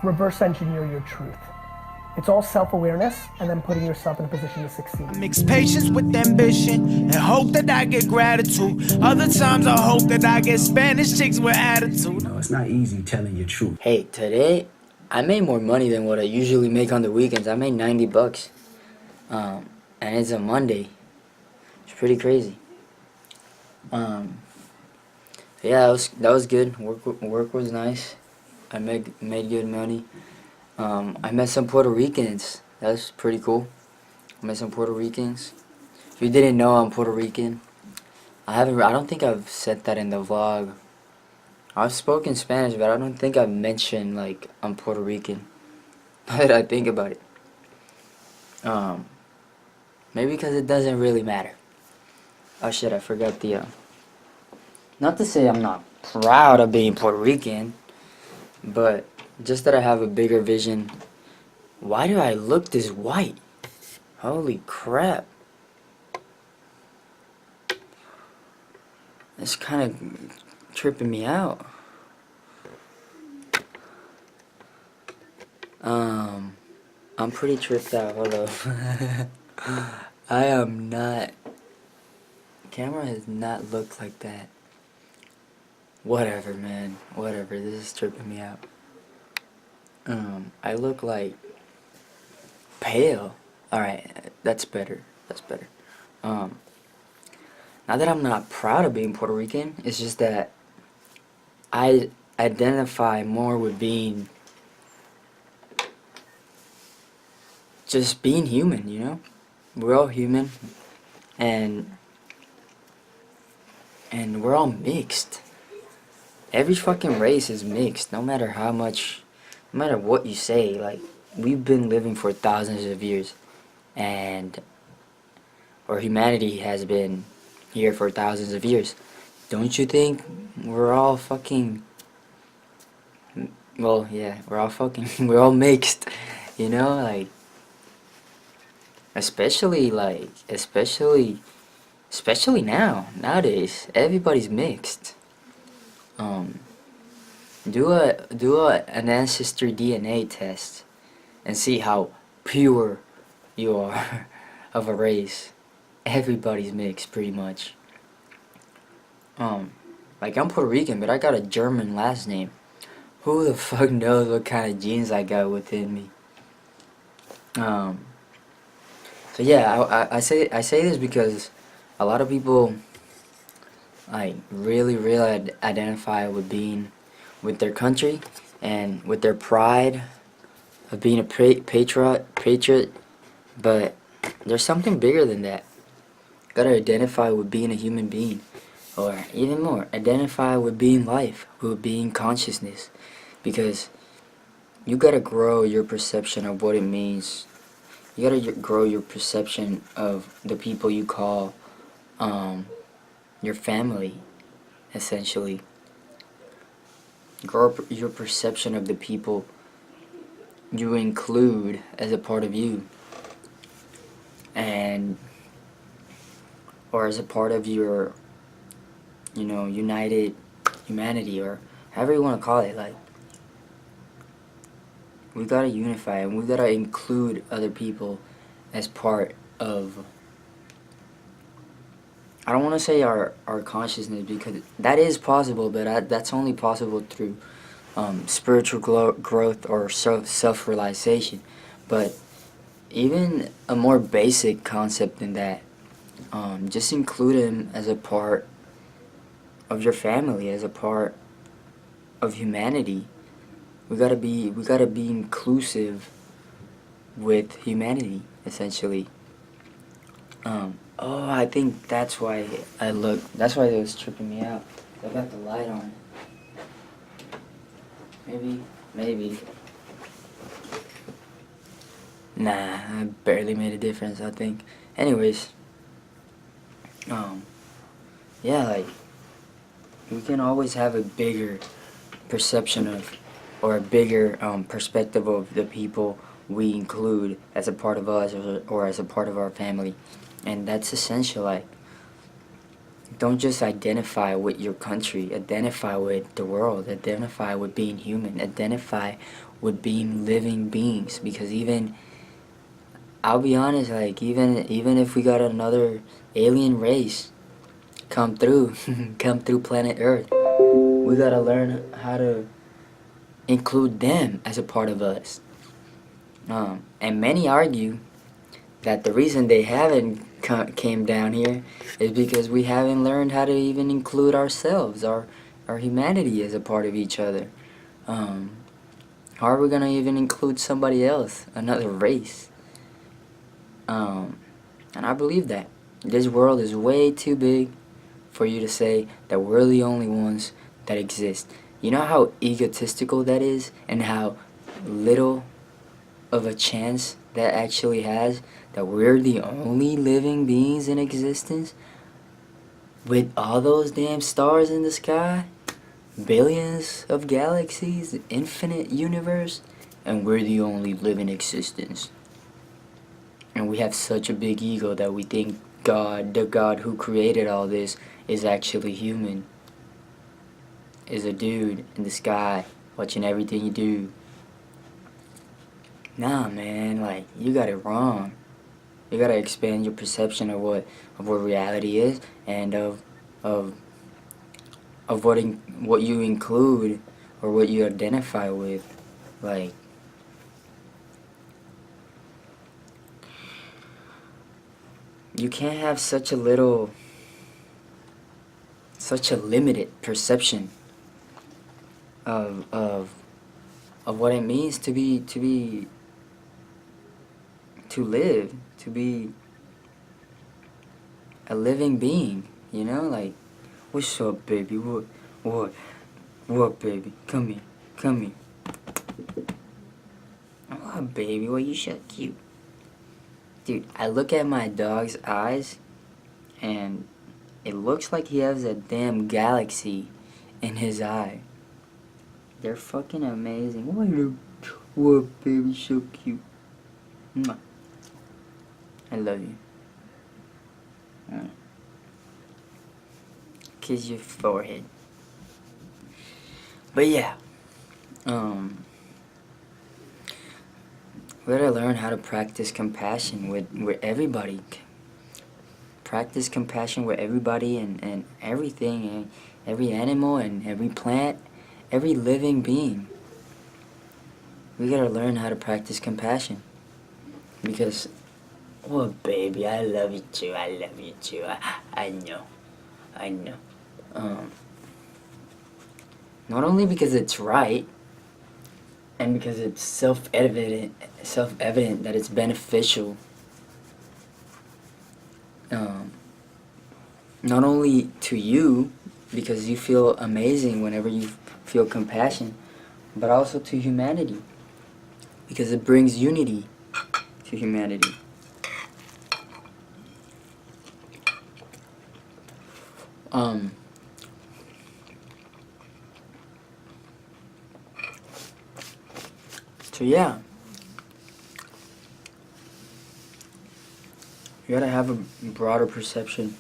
reverse engineer your truth. It's all self-awareness and then putting yourself in a position to succeed. Mix patience with ambition and hope that I get gratitude. Other times I hope that I get Spanish chicks with attitude. No, it's not easy telling your truth. Hey, today I made more money than what I usually make on the weekends. I made 90 bucks. And it's a Monday. It's pretty crazy. Yeah, that was good. Work was nice. I made good money. I met some Puerto Ricans. That's pretty cool. I met some Puerto Ricans. If you didn't know, I'm Puerto Rican. I don't think I've said that in the vlog. I've spoken Spanish, but I don't think I've mentioned like I'm Puerto Rican. Now that I think about it. Maybe because it doesn't really matter. Oh shit, I forgot the not to say I'm not proud of being Puerto Rican, but just that I have a bigger vision. Why do I look this white? Holy crap. It's kind of tripping me out. I'm pretty tripped out. Hold up. I am not. Camera has not looked like that. Whatever, man. Whatever. This is tripping me out. I look like pale. Alright, that's better. That's better. Not that I'm not proud of being Puerto Rican, it's just that I identify more with being just being human, you know? We're all human, and we're all mixed. Every fucking race is mixed, no matter how much, no matter what you say. Like, we've been living for thousands of years, or humanity has been here for thousands of years. Don't you think we're all fucking, well, yeah, we're all mixed, you know? Like, especially nowadays, everybody's mixed. Do an ancestry DNA test and see how pure you are of a race. Everybody's mixed, pretty much. Like, I'm Puerto Rican, but I got a German last name. Who the fuck knows what kind of genes I got within me? So yeah, I say this because a lot of people like really identify with being with their country and with their pride of being a patriot, but there's something bigger than that. Gotta identify with being a human being, or even more, identify with being life, with being consciousness, because you gotta grow your perception of what it means. You gotta grow your perception of the people you call your family, essentially. Grow your perception of the people you include as a part of you, or as a part of your, united humanity, or however you want to call it. Like, we gotta unify, and we gotta include other people as part of, I don't want to say our consciousness, because that is possible, but that's only possible through spiritual growth or self-realization. But even a more basic concept than that, just include him as a part of your family, as a part of humanity. We gotta be inclusive with humanity, essentially. I think that's why that's why it was tripping me out. I got the light on. Maybe. Nah, I barely made a difference, I think. Anyways, yeah, like, we can always have a bigger perception of, or a bigger perspective of the people we include as a part of us, or as a part of our family. And that's essential. Like, don't just identify with your country, identify with the world, identify with being human, identify with being living beings. Because even, I'll be honest, like, even if we got another alien race come through, come through planet Earth, we gotta learn how to include them as a part of us. And many argue that the reason they haven't came down here is because we haven't learned how to even include ourselves, our humanity as a part of each other. How are we gonna even include somebody else, another race? And I believe that this world is way too big for you to say that we're the only ones that exist. You know how egotistical that is, and how little of a chance that actually has, that we're the only living beings in existence with all those damn stars in the sky, billions of galaxies, infinite universe, and we're the only living existence. And we have such a big ego that we think God, the God who created all this, is actually human, is a dude in the sky watching everything you do. Nah, man, like, you got it wrong. You gotta expand your perception of what reality is, and of what you include or what you identify with. Like, you can't have such a limited perception of what it means to live, to be a living being, you know? Like, what's up, baby? What, baby? Come here. Oh, baby, well, you so cute. Dude, I look at my dog's eyes, and it looks like he has a damn galaxy in his eye. They're fucking amazing. What, baby, so cute. Mwah. I love you. Kiss your forehead. But yeah, we gotta learn how to practice compassion with everybody. Practice compassion with everybody and everything, and every animal and every plant, every living being. We gotta learn how to practice compassion. Because, oh baby, I love you too. I know. Not only because it's right, and because it's self-evident that it's beneficial. Not only to you, because you feel amazing whenever you feel compassion, but also to humanity, because it brings unity to humanity. So yeah, you gotta have a broader perception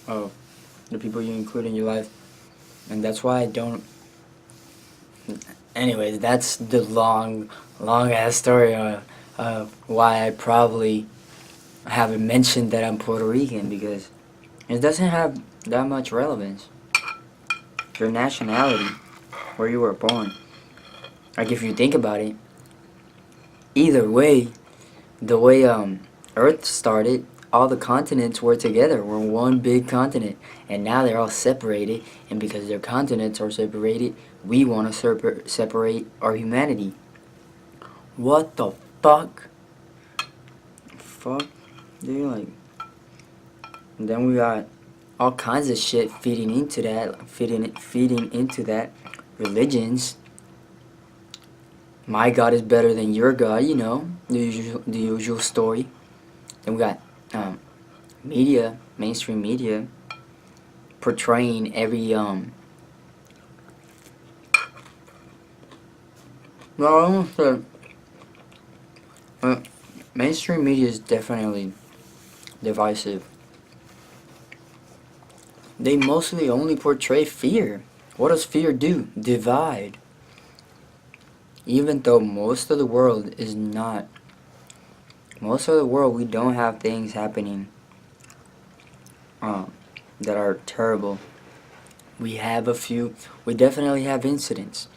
of the people you include in your life, and that's why I don't. Anyways, that's the long ass story of why I probably haven't mentioned that I'm Puerto Rican, because it doesn't have that much relevance. Your nationality, where you were born. Like, if you think about it, either way, the way Earth started, all the continents were together, were one big continent, and now they're all separated, and because their continents are separated, we want to separate our humanity. What the fuck? Fuck, dude, like, and then we got all kinds of shit feeding into that, religions. My God is better than your God, you know, the usual story. Then we got media, mainstream media, portraying every no, I almost said mainstream media is definitely divisive. they mostly only portray fear. What does fear do? Divide. Even though most of the world is not, most of the world we don't have things happening that are terrible. We have a few, we definitely have incidents,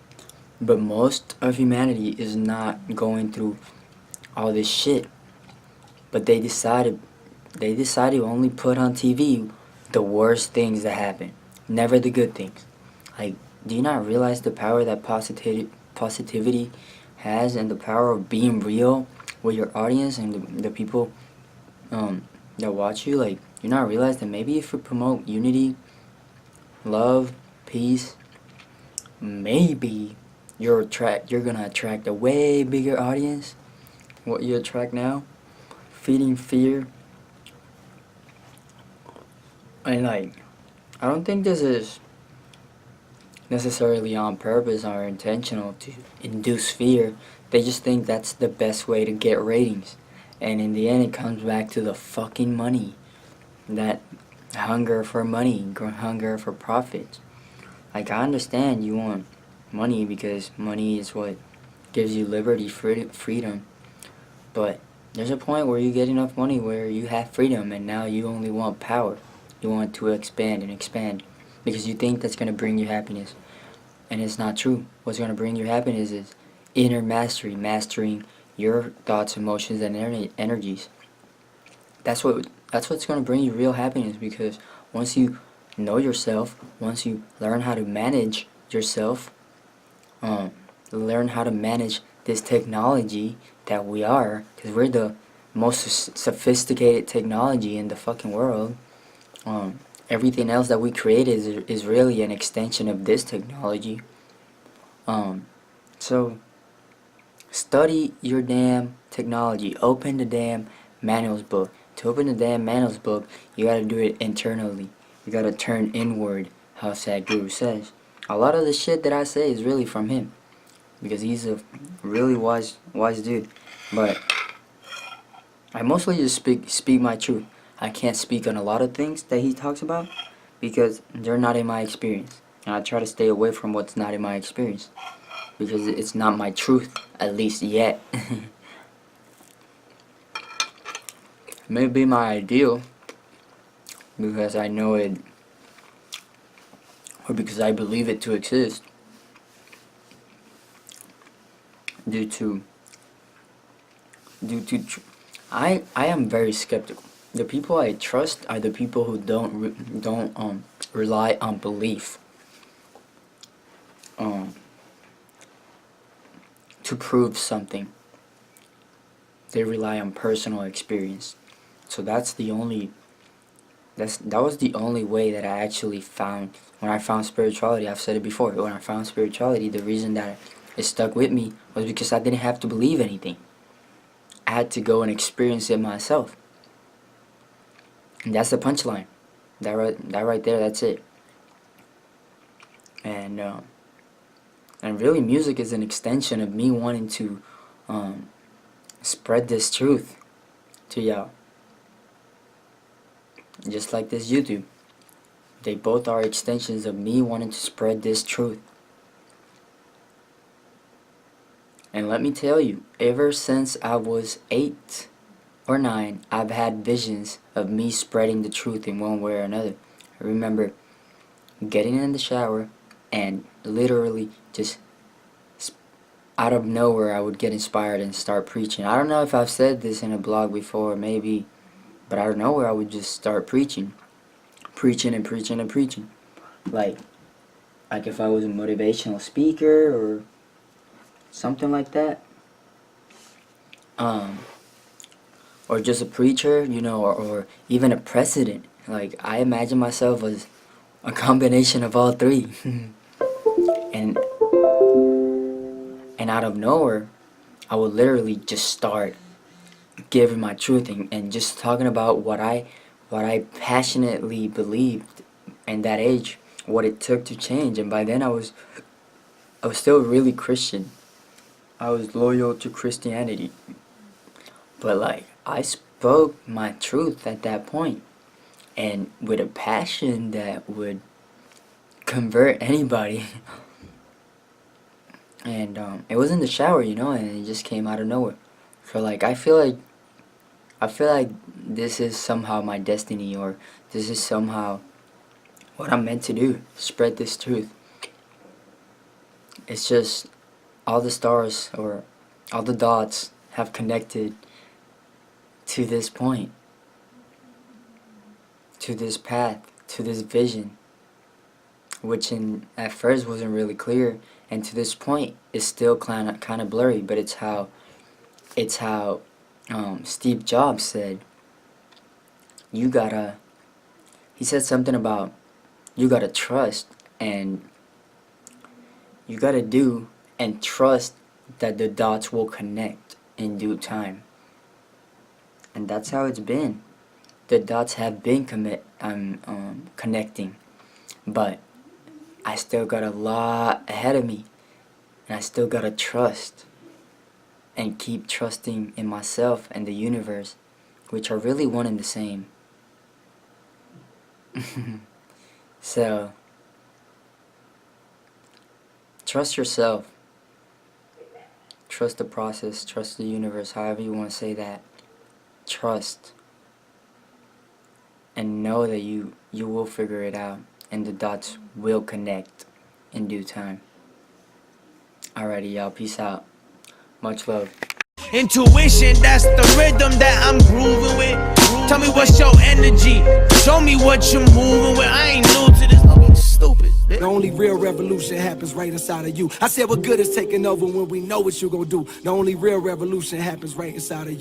but most of humanity is not going through all this shit. But they decided to only put on TV the worst things that happen, never the good things. Like, do you not realize the power that positivity has, and the power of being real with your audience and the people that watch you? Like, do you not realize that maybe if you promote unity, love, peace, maybe you're gonna attract a way bigger audience what you attract now? Feeding fear. And like, I don't think this is necessarily on purpose or intentional to induce fear. They just think that's the best way to get ratings. And in the end, it comes back to the fucking money. That hunger for money, hunger for profits. Like, I understand you want money because money is what gives you liberty, freedom. But there's a point where you get enough money where you have freedom, and now you only want power. You want to expand and expand because you think that's going to bring you happiness. And it's not true. What's going to bring you happiness is inner mastery, mastering your thoughts, emotions, and energies. That's what's going to bring you real happiness, because once you know yourself, once you learn how to manage yourself, learn how to manage this technology that we are, because we're the most sophisticated technology in the fucking world. Everything else that we created is really an extension of this technology. So study your damn technology. Open the damn manuals book. To open the damn manuals book, you gotta do it internally. You gotta turn inward, how Sadhguru says. A lot of the shit that I say is really from him, because he's a really wise dude. But I mostly just speak my truth. I can't speak on a lot of things that he talks about because they're not in my experience. And I try to stay away from what's not in my experience because it's not my truth, at least yet. It may be my ideal because I know it, or because I believe it to exist, due to I am very skeptical. The people I trust are the people who don't rely on belief to prove something. They rely on personal experience. So that was the only way that I actually found, when I found spirituality. I've said it before. When I found spirituality, the reason that it stuck with me was because I didn't have to believe anything. I had to go and experience it myself. And that's the punchline. That right there, that's it. And really, music is an extension of me wanting to spread this truth to y'all. Just like this YouTube. They both are extensions of me wanting to spread this truth. And let me tell you, ever since I was 8 or 9, I've had visions of me spreading the truth in one way or another. I remember getting in the shower and literally just out of nowhere I would get inspired and start preaching. I don't know if I've said this in a blog before, maybe, but out of nowhere I would just start preaching. Preaching and preaching and preaching. Like if I was a motivational speaker or something like that. Or just a preacher, or even a president. Like, I imagine myself as a combination of all three. and out of nowhere, I would literally just start giving my truth and just talking about what I passionately believed in that age, what it took to change. And by then I was still really Christian. I was loyal to Christianity. But like, I spoke my truth at that point. and with a passion that would convert anybody. And it was in the shower, you know, and it just came out of nowhere. So like I feel like this is somehow my destiny, or this is somehow what I'm meant to do, spread this truth. It's just all the stars or all the dots have connected to this point, to this path, to this vision, which at first wasn't really clear, and to this point is still kind of blurry. But it's how Steve Jobs said, he said something about you gotta trust, and you gotta do and trust that the dots will connect in due time. And that's how it's been. The dots have been connecting, but I still got a lot ahead of me, and I still gotta trust and keep trusting in myself and the universe, which are really one and the same. So trust yourself, trust the process, trust the universe, however you want to say that. Trust, and know that you will figure it out, and the dots will connect in due time. Alrighty, y'all, peace out. Much love. Intuition, that's the rhythm that I'm grooving with. Tell me what's your energy. Show me what you're moving with. I ain't new to this. Don't be stupid. The only real revolution happens right inside of you. I said what good is taking over when we know what you gon' do. The only real revolution happens right inside of you.